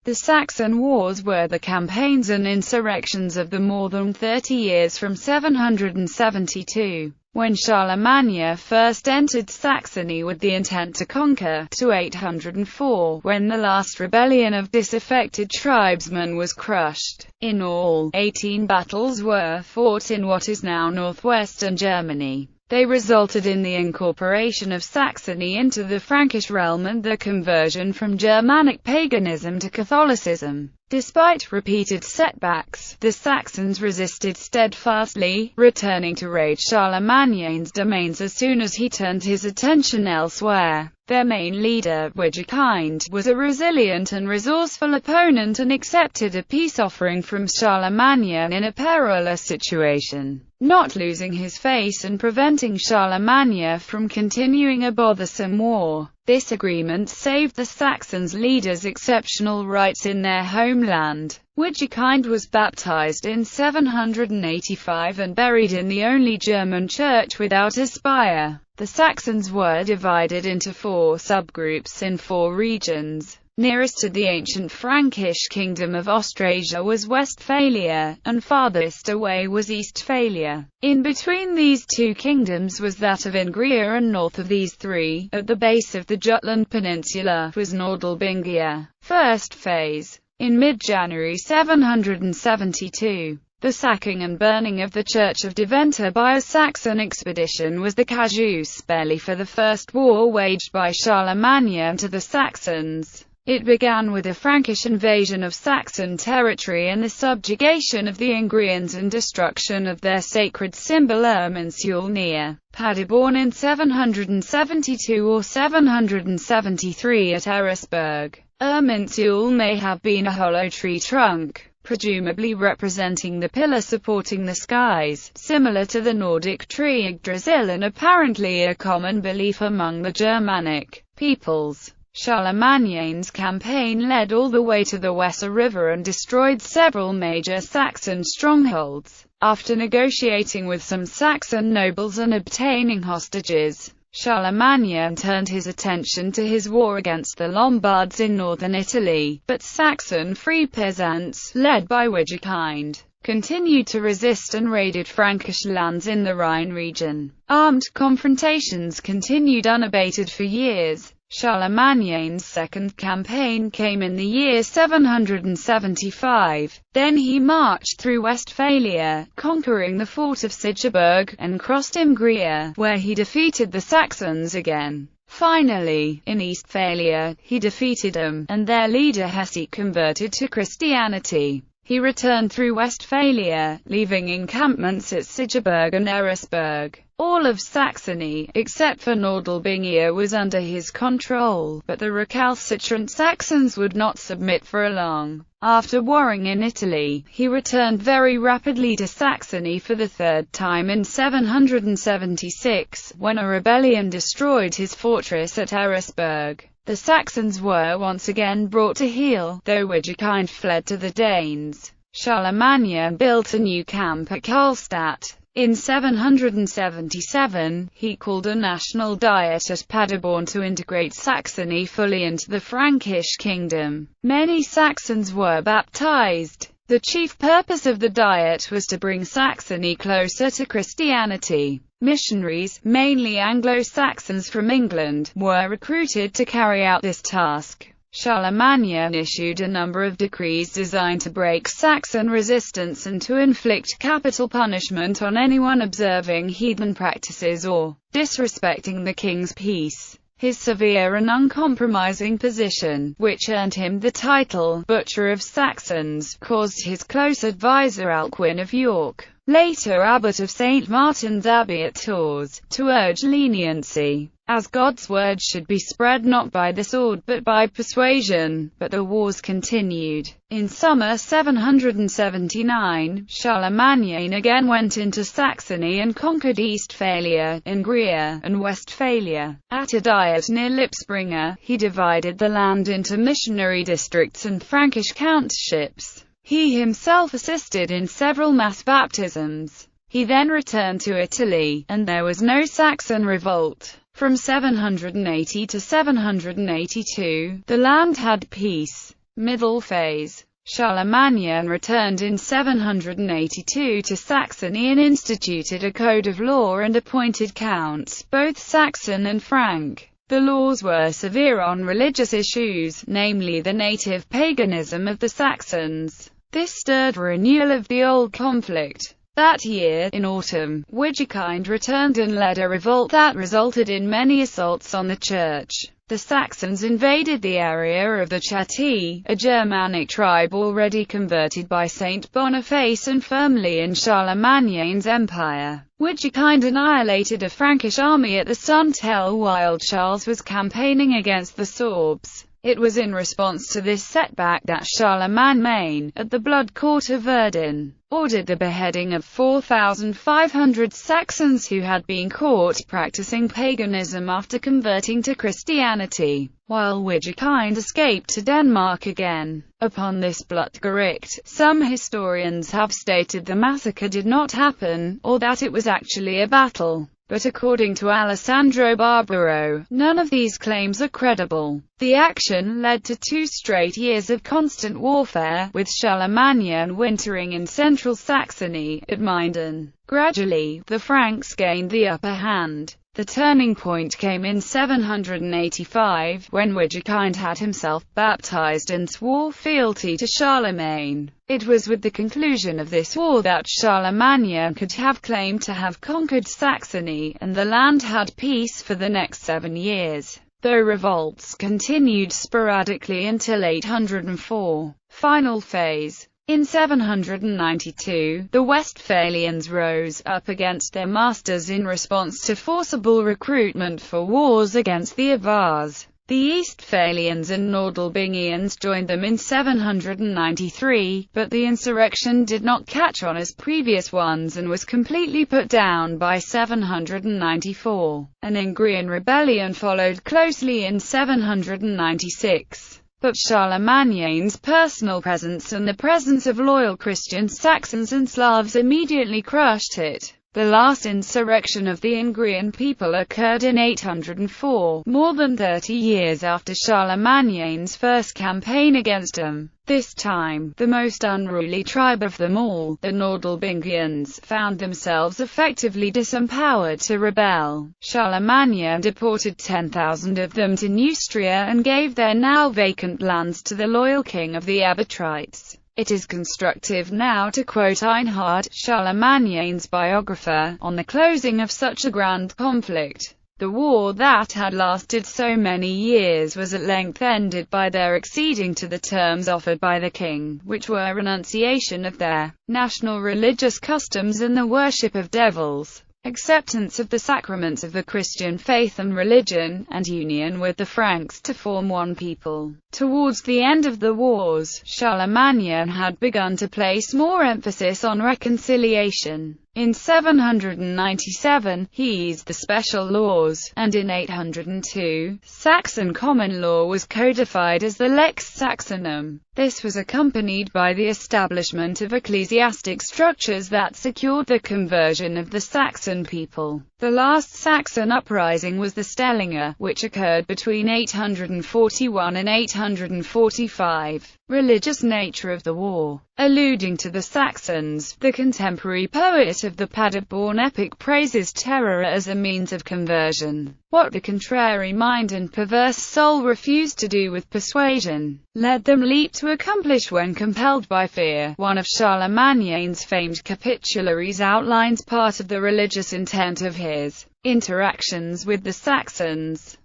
The Saxon Wars were the campaigns and insurrections of the more than 30 years from 772, when Charlemagne first entered Saxony with the intent to conquer, to 804, when the last rebellion of disaffected tribesmen was crushed. In all, 18 battles were fought in what is now northwestern Germany. They resulted in the incorporation of Saxony into the Frankish realm and the conversion from Germanic paganism to Catholicism. Despite repeated setbacks, the Saxons resisted steadfastly, returning to raid Charlemagne's domains as soon as he turned his attention elsewhere. Their main leader, Widukind, was a resilient and resourceful opponent and accepted a peace offering from Charlemagne in a perilous situation, not losing his face and preventing Charlemagne from continuing a bothersome war. This agreement saved the Saxons' leaders exceptional rights in their homeland. Widukind was baptized in 785 and buried in the only German church without a spire. The Saxons were divided into 4 subgroups in 4 regions. Nearest to the ancient Frankish kingdom of Austrasia was Westphalia, and farthest away was Eastphalia. In between these 2 kingdoms was that of Ingria, and north of these 3, at the base of the Jutland Peninsula, was Nordalbingia. First phase. In mid-January 772, the sacking and burning of the Church of Deventer by a Saxon expedition was the casus belli for the first war waged by Charlemagne to the Saxons. It began with a Frankish invasion of Saxon territory and the subjugation of the Ingrians and destruction of their sacred symbol Irminsul near Paderborn in 772 or 773 at Eresburg. Irminsul may have been a hollow tree trunk, presumably representing the pillar supporting the skies, similar to the Nordic tree Yggdrasil and apparently a common belief among the Germanic peoples. Charlemagne's campaign led all the way to the Weser River and destroyed several major Saxon strongholds. After negotiating with some Saxon nobles and obtaining hostages, Charlemagne turned his attention to his war against the Lombards in northern Italy, but Saxon free peasants, led by Widukind, continued to resist and raided Frankish lands in the Rhine region. Armed confrontations continued unabated for years. Charlemagne's second campaign came in the year 775. Then he marched through Westphalia, conquering the fort of Sigeberg, and crossed Ingria, where he defeated the Saxons again. Finally, in Eastphalia, he defeated them, and their leader Hesse converted to Christianity. He returned through Westphalia, leaving encampments at Sigeberg and Eresburg. All of Saxony, except for Nordalbingia, was under his control, but the recalcitrant Saxons would not submit for long. After warring in Italy, he returned very rapidly to Saxony for the 3rd time in 776, when a rebellion destroyed his fortress at Eresburg. The Saxons were once again brought to heel, though Widukind fled to the Danes. Charlemagne built a new camp at Karlstadt. In 777, he called a national diet at Paderborn to integrate Saxony fully into the Frankish kingdom. Many Saxons were baptized. The chief purpose of the diet was to bring Saxony closer to Christianity. Missionaries, mainly Anglo-Saxons from England, were recruited to carry out this task. Charlemagne issued a number of decrees designed to break Saxon resistance and to inflict capital punishment on anyone observing heathen practices or disrespecting the king's peace. His severe and uncompromising position, which earned him the title Butcher of Saxons, caused his close advisor Alcuin of York, later abbot of St. Martin's Abbey at Tours, to urge leniency, as God's word should be spread not by the sword but by persuasion. But the wars continued. In summer 779, Charlemagne again went into Saxony and conquered Eastphalia, Ingria, and Westphalia. At a diet near Lipsbringer, he divided the land into missionary districts and Frankish countships. He himself assisted in several mass baptisms. He then returned to Italy, and there was no Saxon revolt. From 780 to 782, the land had peace. Middle phase. Charlemagne returned in 782 to Saxony and instituted a code of law and appointed counts, both Saxon and Frank. The laws were severe on religious issues, namely the native paganism of the Saxons. This stirred renewal of the old conflict. That year, in autumn, Widukind returned and led a revolt that resulted in many assaults on the church. The Saxons invaded the area of the Chatti, a Germanic tribe already converted by Saint Boniface and firmly in Charlemagne's empire. Widukind annihilated a Frankish army at the Suntel while Charles was campaigning against the Sorbs. It was in response to this setback that Charlemagne, at the Blood Court of Verdun, ordered the beheading of 4,500 Saxons who had been caught practicing paganism after converting to Christianity, while Widukind escaped to Denmark again. Upon this Blutgericht, some historians have stated the massacre did not happen, or that it was actually a battle. But according to Alessandro Barbaro, none of these claims are credible. The action led to 2 straight years of constant warfare, with Charlemagne wintering in central Saxony, at Minden. Gradually, the Franks gained the upper hand. The turning point came in 785, when Widukind had himself baptized and swore fealty to Charlemagne. It was with the conclusion of this war that Charlemagne could have claimed to have conquered Saxony, and the land had peace for the next 7 years, though revolts continued sporadically until 804. Final phase. In 792, the Westphalians rose up against their masters in response to forcible recruitment for wars against the Avars. The Eastphalians and Nordlbingians joined them in 793, but the insurrection did not catch on as previous ones and was completely put down by 794. An Ingrian rebellion followed closely in 796. But Charlemagne's personal presence and the presence of loyal Christian Saxons and Slavs immediately crushed it. The last insurrection of the Ingrian people occurred in 804, more than 30 years after Charlemagne's first campaign against them. This time, the most unruly tribe of them all, the Nordlbingians, found themselves effectively disempowered to rebel. Charlemagne deported 10,000 of them to Neustria and gave their now vacant lands to the loyal king of the Abatrites. It is constructive now to quote Einhard, Charlemagne's biographer, on the closing of such a grand conflict. The war that had lasted so many years was at length ended by their acceding to the terms offered by the king, which were renunciation of their national religious customs and the worship of devils, acceptance of the sacraments of the Christian faith and religion, and union with the Franks to form one people. Towards the end of the wars, Charlemagne had begun to place more emphasis on reconciliation. In 797, he eased the special laws, and in 802, Saxon common law was codified as the Lex Saxonum. This was accompanied by the establishment of ecclesiastic structures that secured the conversion of the Saxon people. The last Saxon uprising was the Stellinger, which occurred between 841 and 845. Religious nature of the war. Alluding to the Saxons, the contemporary poet of the Paderborn epic praises terror as a means of conversion. What the contrary mind and perverse soul refused to do with persuasion, led them leap to accomplish when compelled by fear. One of Charlemagne's famed capitularies outlines part of the religious intent of his interactions with the Saxons.